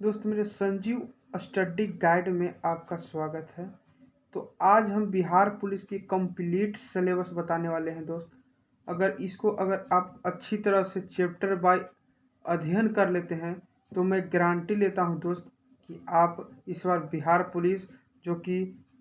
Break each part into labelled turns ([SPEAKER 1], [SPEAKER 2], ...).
[SPEAKER 1] दोस्त मेरे Sanjeev study guide में आपका स्वागत है। तो आज हम बिहार पुलिस की कंप्लीट सिलेबस बताने वाले हैं दोस्त। अगर आप अच्छी तरह से चैप्टर बाय अध्ययन कर लेते हैं तो मैं गारंटी लेता हूं दोस्त कि आप इस बार बिहार पुलिस जो कि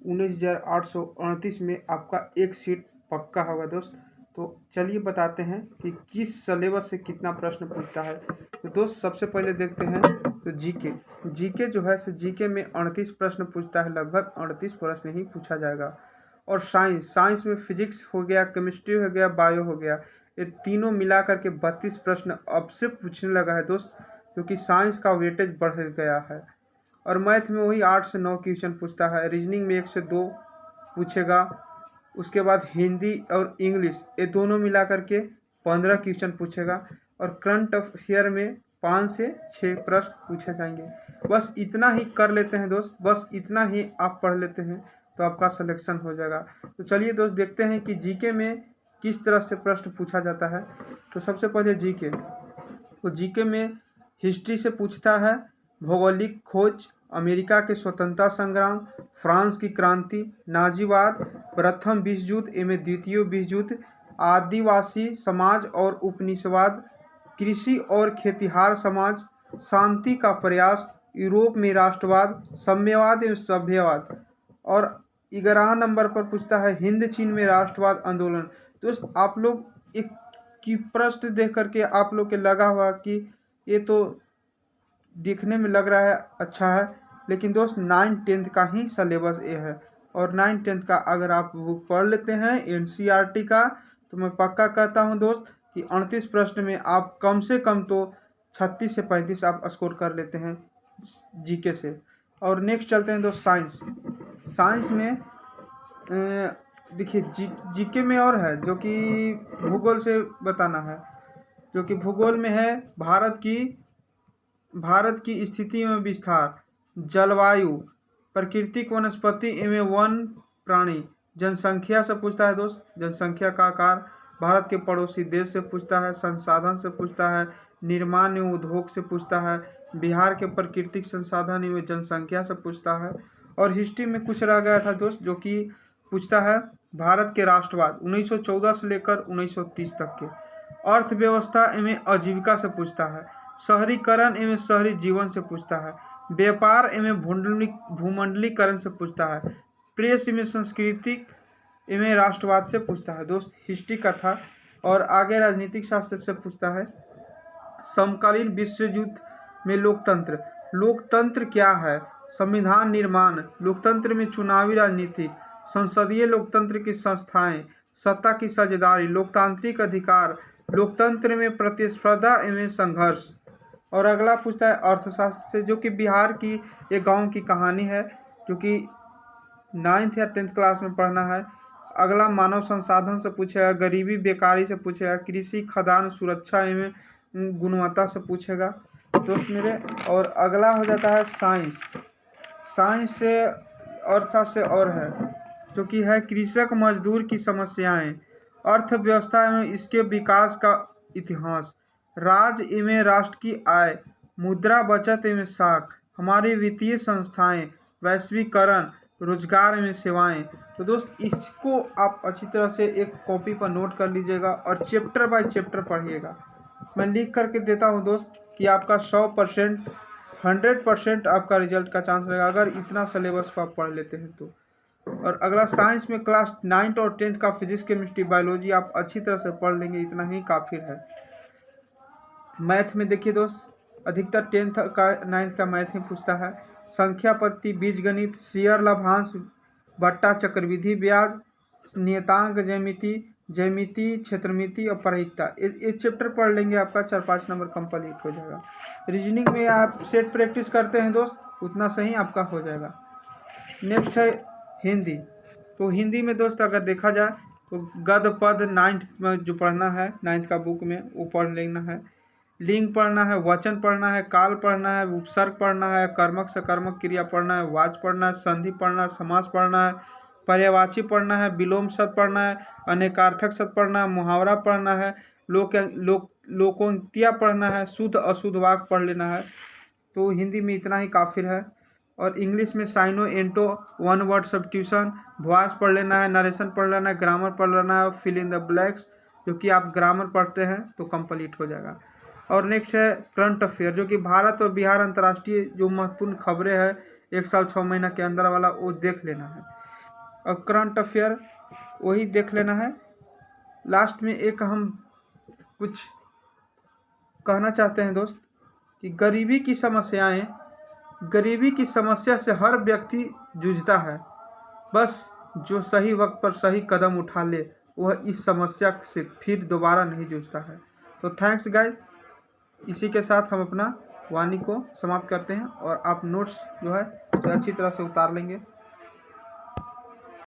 [SPEAKER 1] 19,829 में आपका एक सीट पक्का होगा दोस्त। तो चलिए बताते हैं कि किस सिलेबस से कितना प्रश्न पूछता है। तो दोस्त सबसे पहले देखते हैं तो जीके जो है सो जीके में 38 प्रश्न पूछता है, लगभग 38 प्रश्न ही पूछा जाएगा। और साइंस में फिजिक्स हो गया, केमिस्ट्री हो गया, बायो हो गया, ये तीनों मिला करके 32 प्रश्न अब से पूछने लगा है दोस्त, क्योंकि साइंस का वेटेज बढ़ गया है। और मैथ में वही 8 से 9 क्वेश्चन पूछता है, रीजनिंग में 1 से 2 पूछेगा। उसके बाद हिंदी और इंग्लिश ये दोनों मिला करके 15 क्वेश्चन पूछेगा। और करंट अफेयर में 5 से 6 प्रश्न पूछे जाएंगे। बस इतना ही कर लेते हैं दोस्त, बस इतना ही आप पढ़ लेते हैं तो आपका सिलेक्शन हो जाएगा। तो चलिए दोस्त देखते हैं कि जीके में किस तरह से प्रश्न पूछा जाता है। तो सबसे पहले जीके, तो जीके में हिस्ट्री से पूछता है, भौगोलिक खोज, अमेरिका के स्वतंत्रता संग्राम, फ्रांस की क्रांति, नाजीवाद, प्रथम विश्व युद्ध एवं द्वितीय विश्व युद्ध, आदिवासी समाज और उपनिवेशवाद, कृषि और खेतिहार समाज, शांति का प्रयास, यूरोप में राष्ट्रवाद, साम्यवाद एवं सभ्यवाद। और 11 नंबर पर पूछता है हिंद चीन में राष्ट्रवाद आंदोलन। दोस्त आप लोग एक की प्रश्न देख करके आप लोग के लगा हुआ कि ये तो दिखने में लग रहा है अच्छा है, लेकिन दोस्त 9th-10th का ही सिलेबस ये है। और 9th-10th का अगर आप बुक पढ़ लेते हैं एनसीईआरटी का, तो मैं पक्का कहता हूं दोस्त कि 38 प्रश्न में आप कम से कम तो 36 से 35 आप स्कोर कर लेते हैं जीके से। और नेक्स्ट चलते हैं दोस्त साइंस में देखिए जीके में और है जो कि भूगोल से बताना है, जो कि भूगोल में है भारत की स्थिति एवं विस्तार, जलवायु, प्राकृतिक वनस्पति एवं वन प्राणी, जनसंख्या से पूछता है दोस्त, जनसंख्या का आकार, भारत के पड़ोसी देश से पूछता है, संसाधन से पूछता है, निर्माण एवं उद्योग से पूछता है, बिहार के प्राकृतिक संसाधन एवं जनसंख्या से पूछता है। और हिस्ट्री में कुछ रह गया था दोस्त, जो कि पूछता है भारत के राष्ट्रवाद 1914 से लेकर 1930 तक के, अर्थव्यवस्था एवं आजीविका से पूछता है, शहरीकरण एवं शहरी जीवन से पूछता है, व्यापार एवं भूमंडलीकरण से पूछता है, प्रेस एवं सांस्कृतिक एवं राष्ट्रवाद से पूछता है। दोस्त हिस्ट्री का था। और आगे राजनीतिक शास्त्र से पूछता है, समकालीन विश्व युद्ध में लोकतंत्र क्या है, संविधान निर्माण, लोकतंत्र में चुनावी राजनीति, संसदीय लोकतंत्र की संस्थाएं, सत्ता की साझेदारी, लोकतांत्रिक अधिकार, लोकतंत्र में प्रतिस्पर्धा एवं संघर्ष। और अगला पूछता है अर्थशास्त्र से, जो कि बिहार की एक गांव की कहानी है, जो कि 9th या 10th क्लास में पढ़ना है। अगला मानव संसाधन से पूछेगा, गरीबी बेकारी से पूछेगा, कृषि खदान सुरक्षा एवं गुणवत्ता से पूछेगा दोस्त मेरे। और अगला हो जाता है साइंस से अर्थशास्त्र से और है, जो कि है कृषक मजदूर की समस्याएं, अर्थव्यवस्था एवं इसके विकास का इतिहास, राज्य एवं राष्ट्र की आय, मुद्रा बचत एवं साख, हमारी वित्तीय संस्थाएं, वैश्वीकरण, रोजगार एवं सेवाएं। तो दोस्त इसको आप अच्छी तरह से एक कॉपी पर नोट कर लीजिएगा और चैप्टर बाय चैप्टर पढ़िएगा। मैं लिख करके देता हूं दोस्त कि आपका 100% 100% आपका रिजल्ट का चांस रहेगा अगर इतना सिलेबस को आप पढ़ लेते हैं तो। और अगला साइंस में क्लास 9th और 10th का फिजिक्स केमिस्ट्री बायोलॉजी आप अच्छी तरह से पढ़ लेंगे, इतना ही काफ़ी है। मैथ में देखिए दोस्त अधिकतर 10th का 9th का मैथ में पूछता है, संख्या पद्धति, बीजगणित, शेयर लाभांश, बट्टा चक्रवृद्धि ब्याज, नियतांक ज्यामिति, क्षेत्रमिति और प्रायिकता। एक चैप्टर पढ़ लेंगे आपका 4-5 नंबर कंप्लीट हो जाएगा। रीजनिंग में आप सेट प्रैक्टिस करते हैं दोस्त, उतना सही आपका हो जाएगा। नेक्स्ट है हिंदी। तो हिंदी में दोस्त अगर देखा जाए तो गद्य पद 9th में जो पढ़ना है, 9th का बुक में वो पढ़ लेना है। लिंग पढ़ना है, वचन पढ़ना है, काल पढ़ना है, उपसर्ग पढ़ना है, कर्मक सकर्मक क्रिया पढ़ना है, वाच पढ़ना है, संधि पढ़ना है, समास पढ़ना है, पर्यायवाची पढ़ना है, विलोम शब्द पढ़ना है, अनेकार्थक शब्द पढ़ना है, मुहावरा पढ़ना है, लोकोक्तियाँ पढ़ना है, शुद्ध अशुद्ध वाक्य पढ़ लेना है। तो हिंदी में इतना ही काफिर है। और इंग्लिश में साइनो एंटो, वन वर्ड सब्स्टिट्यूशन, वॉइस पढ़ लेना है, नरेशन पढ़ लेना है, ग्रामर पढ़ लेना है, फिल इन द ब्लैक्स, जो कि आप ग्रामर पढ़ते हैं तो कंप्लीट हो जाएगा। और नेक्स्ट है करंट अफेयर, जो कि भारत और बिहार अंतर्राष्ट्रीय जो महत्वपूर्ण खबरें हैं 1 साल 6 महीना के अंदर वाला, वो देख लेना है। और करंट अफेयर वही देख लेना है। लास्ट में एक हम कुछ कहना चाहते हैं दोस्त कि गरीबी की समस्या से हर व्यक्ति जूझता है, बस जो सही वक्त पर सही कदम उठा ले वह इस समस्या से फिर दोबारा नहीं जूझता है। तो थैंक्स गाइस, इसी के साथ हम अपना वाणी को समाप्त करते हैं और आप नोट्स जो है उसे अच्छी तरह से उतार लेंगे।